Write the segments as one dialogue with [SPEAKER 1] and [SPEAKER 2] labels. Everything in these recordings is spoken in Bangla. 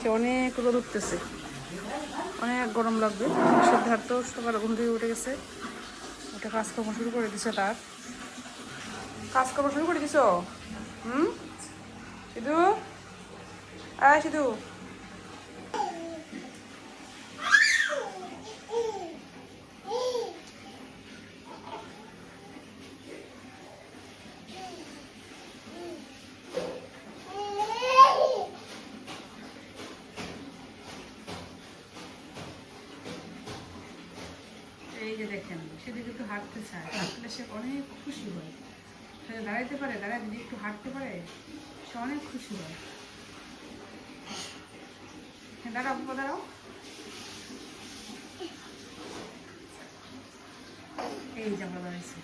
[SPEAKER 1] আজকে অনেক রোদ উঠতেছে, অনেক গরম লাগবে। সিদ্ধার্থ সকালে ঘুম থেকে উঠে গেছে, ওটা কাজকর্ম শুরু করে দিছে। তার কাজকর্ম শুরু করে দিছ? সিধু, সিধু, এই যে দেখেন সেদিকে একটু হাঁটতে চায়, হাঁটলে সে অনেক খুশি হয়। সে দাঁড়াইতে পারে, দাঁড়ায় যদি একটু হাঁটতে পারে সে অনেক খুশি হয়। হ্যাঁ দাঁড়াও, দাঁড়াও। এই যে আমরা দাঁড়াইছি।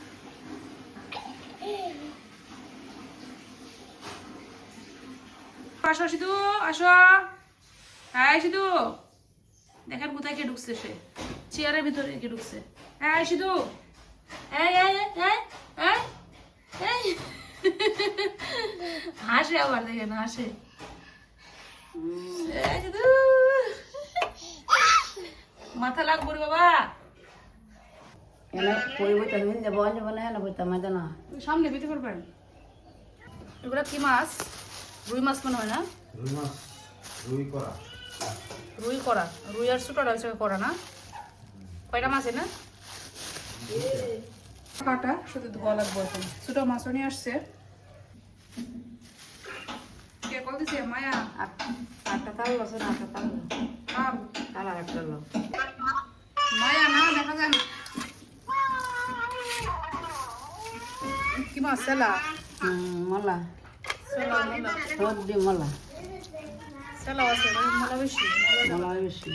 [SPEAKER 1] আসো সিধু, আসো। হ্যাঁ সিধু, দেখেন কোথায় কে ঢুকছে, সে চেয়ারের ভিতরে কে ঢুকছে। হ্যাঁ সিধু, হাসে আবার, দেখেন হাসে। মাথা লাগবো রে বাবা। সামনে পেতে পারবেন। এগুলো কি মাছ? রুই মাছ মনে হয় না? রুই করা, রুই আর ছোটটা হচ্ছে করা না? কয়টা মাছ না কাটা, শুধু ধোয়া লাগবে এখন। ছোট মাছও নিয়ে আসছে। কে কল দিছে? মায়া। আটটা তাল আছে না? আটটা তাল তাল আর একটা লোক মায়া না, দেখা যায় না। কি মাছ? সেলা? মলা। সেলা মলা, সর্দি মলা। সেলা আছে, মলা বেশি, মলা বেশি।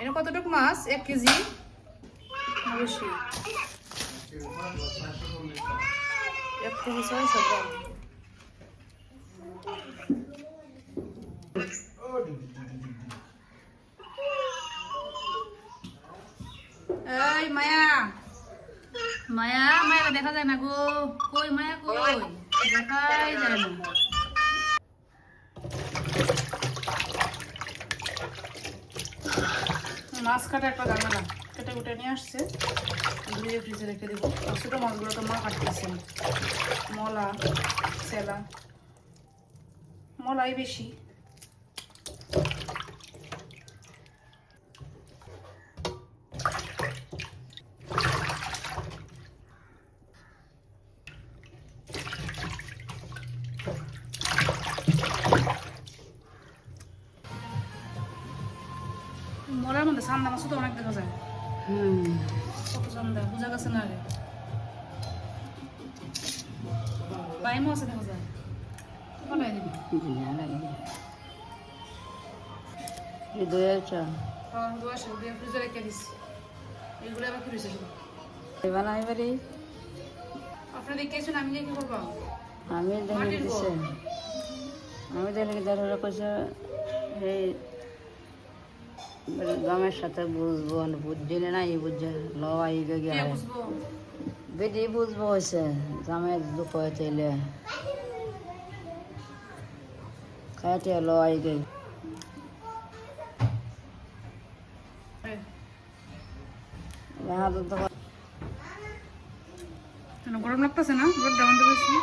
[SPEAKER 1] এটা কতটুকু মাছ? 1 কেজি বেশি। 1 কেজি 600 গ্রাম। এই মায়া, মায়া, মায়া দেখা যায় না গো। কই মায়া, কই? দেখাই যায় না। মাছ কাটা একটা ঝামেলা। কেটে কুটে নিয়ে আসছে, ধুয়ে ফ্রিজে রেখে দেবো। ছোটো মাছগুলো তো মা কাটতেছেন। মলা, সেলা, মলাই বেশি। মলার মধ্যে সান্দা মাছও তো অনেক দেখা যায়। কত সান্দা বোঝা গেছে না আগে। বাইমও আছে দেখা যায়। বানাই দিবি ফ্রিজে রেখে দিচ্ছি। এইগুলো আবার কি রয়েছে বানাই বাড়ি? আপনারা দেখিয়েছেন, আমি কি করবো? আমি দেখে আমি দেখে ধরে কইছে এই গামের সাথে বুঝবো, বুঝছি না, এই বুঝছে লওয়াই গিয়ে বেদি বুঝবো হয়েছে জামের দুঃখ হয়েছে এলে খাইতে লওয়াই গে। গরম লাগতেছে না? রোদটা আমাদের বেশি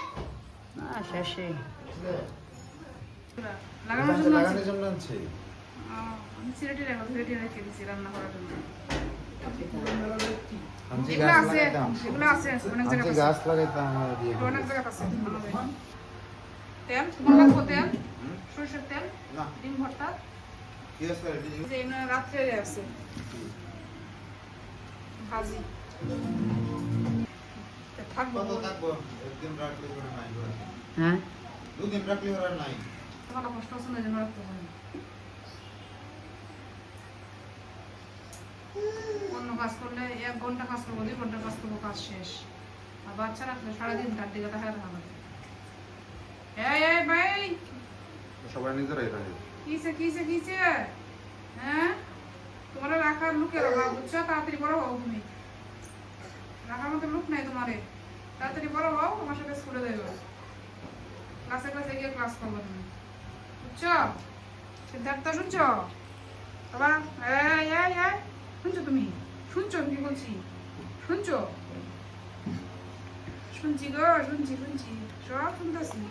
[SPEAKER 1] না, শেষে লাগানোর জন্য আনছি। আমি সিলেটে রেখে দিচ্ছি রান্না করার জন্য। এগুলো আছে, এগুলো আছে অনেক জায়গায় আছে। গাছ লাগাইতাম অনেক জায়গায় আছে। তেল তোমার লাগবে? তেল, সরষের তেল, ডিম ভর্তা কি আছে? যে রাত্রে আছে ভাজি। থাকবো থাকবো, একদিন রাখলে করে নাই। হ্যাঁ, 2 দিন রাখলে আর নাই। তোমার কষ্ট আছে না, যেন রাখতে হয়। অন্য কাজ করলে 1 ঘন্টা কাজ করবো, 2 ঘন্টা কাজ করবো, কাজ শেষ। আর বাচ্চা রাখলে সারাদিন তার দিকে দেখা হবে। এই ভাই, সবাই নিজেরাই রাখে। কিসে কিসে কিসে? হ্যাঁ, তোমার রাখার লোকের অভাব, বুঝছো? তাড়াতাড়ি বড় হও তুমি। রাখার মতো লোক নাই তোমারে। তাড়াতাড়ি বড় হও, আমার সাথে স্কুলে যাইবে। ক্লাসে ক্লাসে গিয়ে ক্লাস করবো তুমি। সিদ্ধার্থ শুনছো বাবা? এই এই এই শুনছো তুমি? শুনছো কি বলছি? শুনছো? শুনছি গো, শুনছি শুনছি, সব শুনতেছি।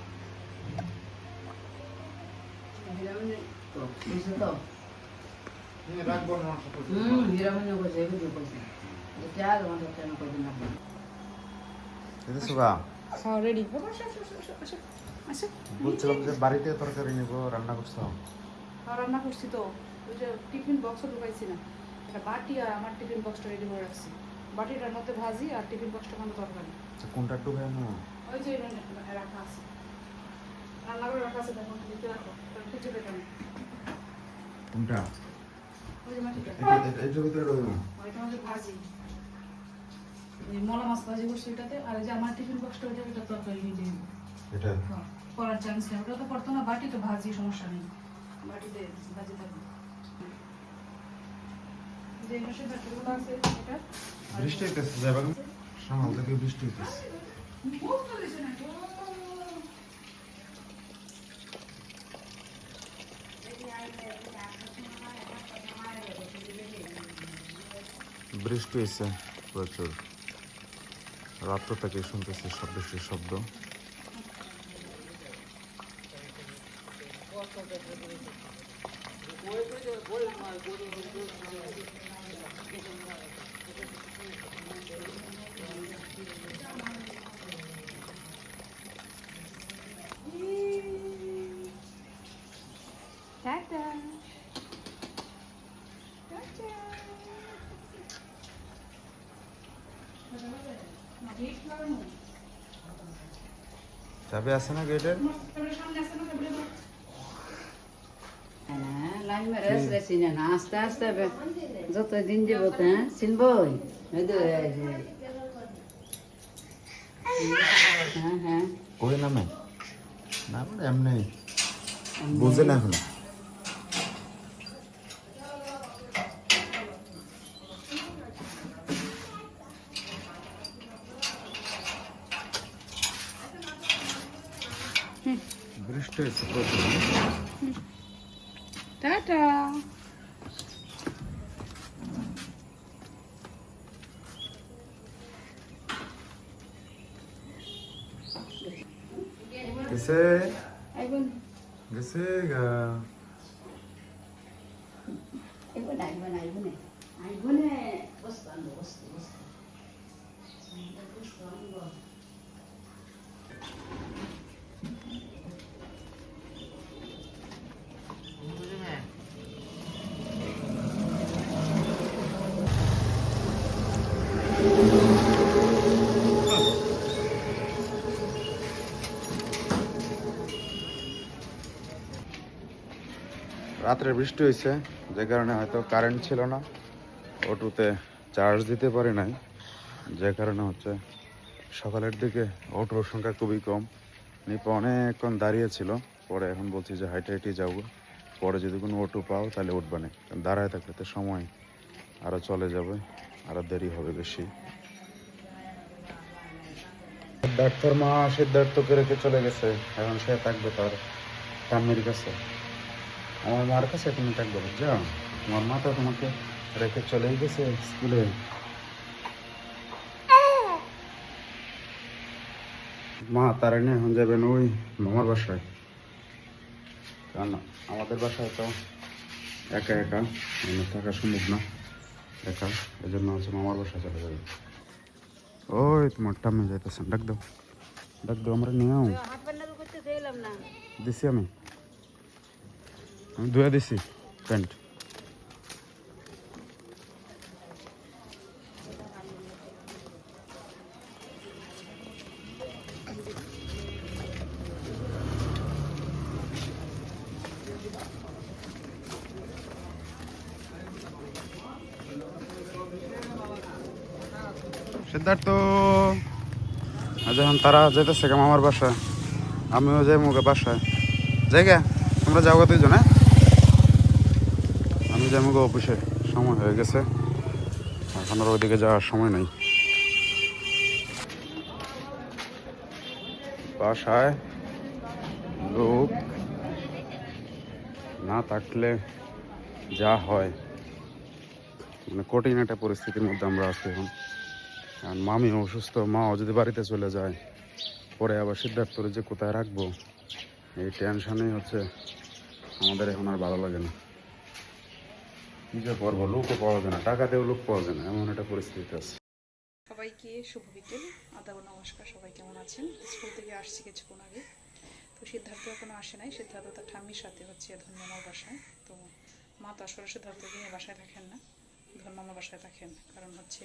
[SPEAKER 2] বলছিলাম যে বাড়িতে তরকারি নেব, রান্না করছো?
[SPEAKER 1] রান্না করছি তো, ওই যে টিফিন বক্সও ঢুকাইছি না, একটা বাটি আর আমার টিফিন বক্সটা রেডি করে রাখছি। বাটিটার মধ্যে ভাজি আর টিফিন বক্সটা মধ্যে তরকারি।
[SPEAKER 2] কোনটা ঢুকাই না?
[SPEAKER 1] ওই যে রাখা আছে, রান্না করে রাখা আছে, দেখো দিতে রাখো, খুঁজে পেতে না।
[SPEAKER 2] কোনটা?
[SPEAKER 1] ওই যে মাটিটা,
[SPEAKER 2] এটার ভিতরে ঢুকাই না?
[SPEAKER 1] ওইটা হচ্ছে ভাজি, ওই মলা মাছ ভাজি করছি ওইটাতে। আর এই যে আমার টিফিন বক্সটা ওইটা ওইটা তরকারি দিয়ে
[SPEAKER 2] এটা
[SPEAKER 1] করার চান্স নেই, ওটা তো করতো না। বাটি তো ভাজি, সমস্যা নেই, বাটিতে ভাজি থাকবে। যে মাসে বাটিগুলো আছে এটা
[SPEAKER 2] বৃষ্টি হইতেছে, যাবে সকাল থেকে বৃষ্টি হইতেছে। বৃষ্টি হয়েছে প্রচুর, রাত্র থেকে শুনতেছি সব বৃষ্টির শব্দ। চাবি আছে না গেটের?
[SPEAKER 3] লাইন মেরে আসলে চিনে না, আস্তে আস্তে যত দিন যাব হ্যাঁ চিনবই। হ্যাঁ হ্যাঁ
[SPEAKER 2] কই নামে না এমনি বুঝে না এখন। বৃষ্টি হয়েছে প্রচুর।
[SPEAKER 1] টাটা।
[SPEAKER 2] গেছে
[SPEAKER 3] আইবন
[SPEAKER 2] গেছে গা।
[SPEAKER 3] আইবন আইবন আইবন আইবন বসতাম বসতে বসতে
[SPEAKER 2] রাত্রে বৃষ্টি হয়েছে, যে কারণে হয়তো কারেন্ট ছিল না, অটোতে চার্জ দিতে পারি নাই, যে কারণে হচ্ছে সকালের দিকে অটোর সংখ্যা খুবই কম। নিপা অনেকক্ষণ দাঁড়িয়েছিল, পরে এখন বলছি যে হাইটে হাইটে যাবো, পরে যদি কোনো অটো পাও তাহলে উঠবানে, দাঁড়ায় থাকলে তো সময় আরও চলে যাবে, আরও দেরি হবে বেশি। সিদ্ধার্থর মা সিদ্ধার্থকে রেখে চলে গেছে, এখন সে থাকবে তার ঠাম্মির কাছে। আমার মার কাছে তুমি থাকবে, বুঝছো? তোমার মা তো তোমাকে রেখে চলেই গেছে স্কুলে। মা তারা নিয়ে এখন যাবেন ওই মামার বাসায়, কারণ আমাদের বাসায় তো একা একা থাকা সম্ভব না একা, এই জন্য হচ্ছে মামার বাসায় চলে যাবে। ওই তোমার টামে যাইতেছেন, ডাক দাও আমরা নিয়েও দিছি, আমি ধুয়ে দিছি প্যান্ট। সিদ্ধার্থ আজ এখন তারা যেতেছে কেমন আমার বাসায়, আমিও যাই মুখে বাসায় জায়গা, তোমরা যাও গা দুইজন। হ্যাঁ, আমি যাই মুখে অফিসে, সময় হয়ে গেছে, এখন আর ওইদিকে যাওয়ার সময় নেই। বাসায় লোক না থাকলে যা হয়, মানে কঠিন একটা পরিস্থিতির মধ্যে আমরা আছি এখন। কারণ মামি অসুস্থ, মাও যদি বাড়িতে চলে যায়, পরে আবার সিদ্ধার্থরে যে কোথায় রাখবো, এই টেনশনেই হচ্ছে আমাদের এখন আর ভালো লাগে না। কি যে করবো, লোকও পাওয়া যায় না, টাকাতেও লোক পাওয়া যায় না, এমন একটা পরিস্থিতি আছে।
[SPEAKER 1] সবাইকে শুভ বিকেল, আদাব নমস্কার। সবাই কেমন আছেন? স্কুল থেকে আসছি কিছুক্ষণ আগে। তো সিদ্ধার্থ এখনো আসে নাই। সিদ্ধার্থ তার ঠাম্মির সাথে হচ্ছে ধন্যমার বাসায়। তো মা তো আসলে সিদ্ধার্থকে নিয়ে বাসায় থাকেন না, ধন্যমার বাসায় থাকেন। কারণ হচ্ছে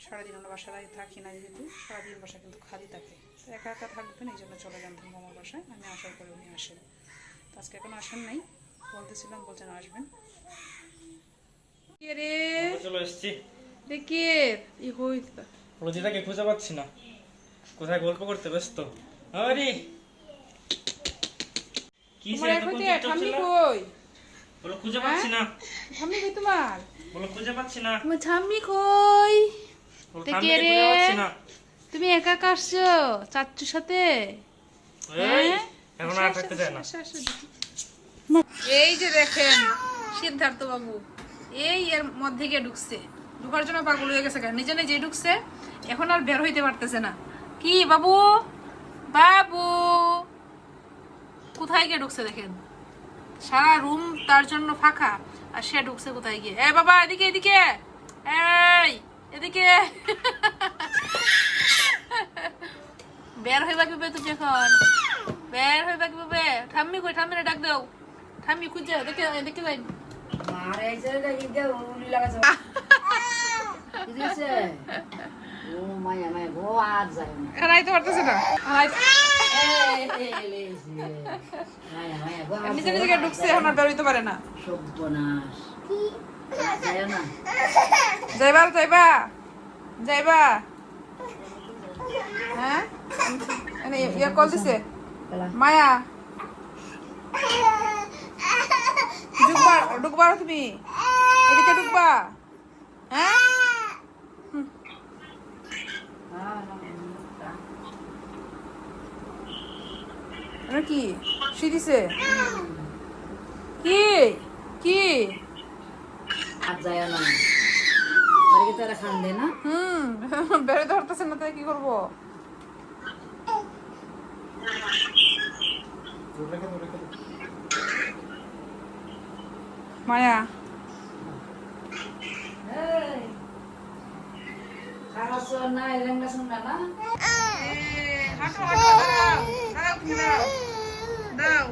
[SPEAKER 1] সারাদিন আমরা বাসায় থাকি না, যেহেতু সারাদিন বাসা কিন্তু খালি থাকে, তো একা একা থাকবেন, এই জন্য চলে যান ধন্যমার বাসায়। আমি আসার পরে উনি আসেন। তো আজকে এখনো আসেন নাই, বলতেছিলাম, বলছেন আসবেন। কে রে?
[SPEAKER 4] চলে এসেছি।
[SPEAKER 1] কে ই হইতা
[SPEAKER 4] রোজিটাকে খুঁজে পাচ্ছি না, কোথায় গল্প করতে ব্যস্ত। আরে কি
[SPEAKER 1] তোমার
[SPEAKER 4] সে
[SPEAKER 1] এখন
[SPEAKER 4] এতক্ষণ
[SPEAKER 1] যে
[SPEAKER 4] চুপচাপ
[SPEAKER 1] ঠাম্মি
[SPEAKER 4] ছিল?
[SPEAKER 1] কই?
[SPEAKER 4] বলো খুঁজে পাচ্ছি না,
[SPEAKER 1] ঠাম্মি কই তোমার?
[SPEAKER 4] বলো খুঁজে পাচ্ছি না,
[SPEAKER 1] তোমার ঠাম্মি কই?
[SPEAKER 4] বলো
[SPEAKER 1] তে
[SPEAKER 4] থামিয়ে
[SPEAKER 1] কে রে?
[SPEAKER 4] খুঁজে পাচ্ছি না।
[SPEAKER 1] তুমি একা একা আসছো চাচ্চুর সাথে?
[SPEAKER 4] এই এখন আর থাকতে চায় না।
[SPEAKER 1] এই যে দেখেন সিদ্ধার্থ বাবু, এই এর মধ্যে গিয়ে ঢুকছে, ঢুকার জন্য পাগল হয়ে গেছে, নিজে নিজে ঢুকছে, এখন আর বের হইতে পারতেছে না। কি বাবু, বাবু কোথায় গিয়ে ঢুকছে দেখেন, সারা রুম তার জন্য ফাঁকা, আর সে ঢুকছে কোথায় গিয়ে। এ বাবা এদিকে, এদিকে, এই এদিকে। বের হইবা কিভাবে তুমি এখন? বের হইবা কিভাবে? ঠাম্মি কই? ঠাম্মিরে ডাক দাও, ঠাম্মি খুঁজে দেখে দেখে যাই।
[SPEAKER 3] মারে এসে গিয়ে উলি লাগাছে কি দিছে ও মায়া মায়া গো আর যায় না
[SPEAKER 1] হারাইতে পারতেছে না,
[SPEAKER 3] এলেছে মায়া মায়া গো আর
[SPEAKER 1] নিজে নিজে ঢুকছে, এখন আর বের হইতে পারে না।
[SPEAKER 3] সর্বনাশ যায় না
[SPEAKER 1] যাইবা, যাইবা, যাইবা। হ্যাঁ ইয়া কল দিছে মায়া, ঢুকবা তুমি, এদিকে ঢুকবা। হ্যাঁ কি শুই দিছে? কি কি
[SPEAKER 3] আর যায় না বাড়িতে তারা খান দে না
[SPEAKER 1] বেরোতে পারতেছে না, তাই কি করবো? মায়া
[SPEAKER 3] খাওয়াছো না লেঙ্গা শুনলা না
[SPEAKER 1] হাঁটো হাঁটো, দাঁড়াও দাঁড়াও, তুমি দাঁড়াও, দাও,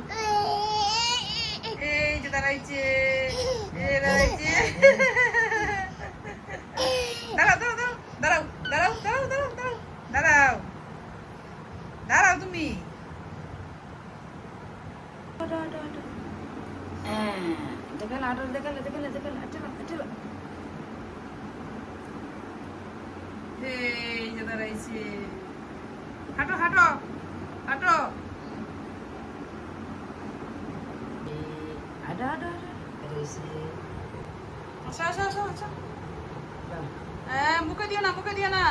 [SPEAKER 1] এই যে দাঁড়াইছে, দাঁড়াইছে, দাঁড়াও দাঁড়াও দাঁড়াও দাঁড়াও দাঁড়াও দাঁড়াও দাঁড়াও দাঁড়াও দাঁড়াও তুমি।
[SPEAKER 3] দেখালে আটো দেখালে দেখালে দেখালে
[SPEAKER 1] এই যে দাঁড়াইছে, হাঁটো হাঁটো হাঁটো।
[SPEAKER 3] আটো আটো
[SPEAKER 1] আচ্ছা আচ্ছা আচ্ছা আচ্ছা, মুখে দিও না, মুখে দিও না,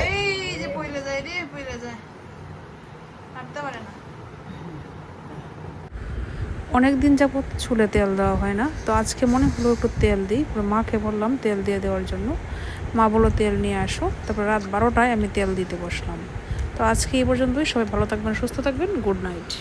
[SPEAKER 1] এই যে পইলে যায় রে, পইলে যায়, হাঁটতে পারে না। অনেক দিন যাবত চুলে তেল দেওয়া হয় না, তো আজকে মনে হলো একটু তেল দিই। মাকে বললাম তেল দিয়ে দেওয়ার জন্য, মা বললো তেল নিয়ে আসো। তারপর রাত 12টায় আমি তেল দিতে বসলাম। তো আজকে এই পর্যন্তই, সবাই ভালো থাকবেন, সুস্থ থাকবেন, গুড নাইট।